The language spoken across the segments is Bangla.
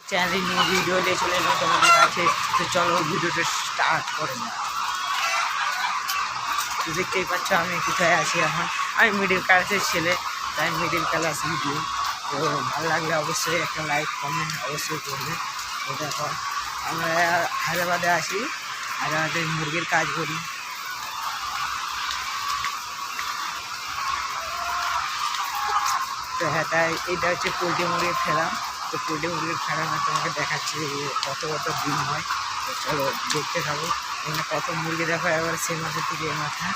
চ্যানেল নিয়ে ভিডিও নিয়ে চলে এলাম তোমাদের কাছে। তো চলো ভিডিওটা স্টার্ট করে না। তো দেখতেই পাচ্ছ আমি কোথায় আছি এখন। আমি মিডিল ক্লাসের ছেলে, তাই মিডিল ক্লাস ভিডিও। তো ভালো লাগলে অবশ্যই একটা লাইক কমেন্ট অবশ্যই করবে। তো দেখো আমরা হায়দ্রাবাদে আসি, হায়দ্রাবাদে মুরগির কাজ করি। তো হ্যাঁ, তাই এইটা হচ্ছে পোলট্রি মুরগির ফেরাম। তো পোলট্রি মুরগির ফেরামে তোমাকে দেখাচ্ছি কত কত ডিম হয়। তো চলো দেখতে থাকো। এখানে কত মুরগি দেখো, এবার সে মাথা থেকে এ মাথা,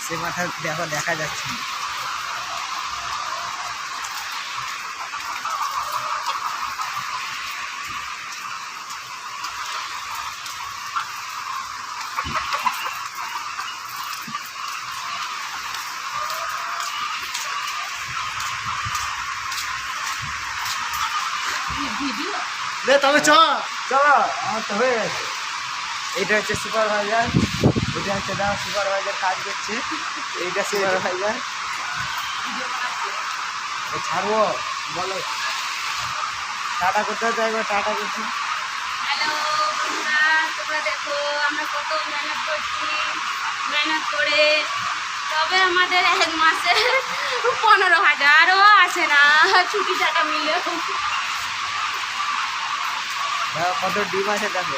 সে মাথা দেখো দেখা যাচ্ছে না। তবে চলো আমার তো হয়ে গেছে। এইটা হচ্ছে সুপারভাইজার, এটা হচ্ছে দাও সুপারভাইজার কাজ করছে। এইটা সুপারভাইজার। ছাড়বো বলো, টাটা করতে হতো একবার, টাটা করছি। হ্যালো বন্ধুরা, তোমরা দেখো আমরা কত মেহনত করছি। মেহনত করে তবে আমাদের এক মাসে 15,000ও আসে না ছুটি টাকা মিলে। দেখো কত ডিম আছে দেখো।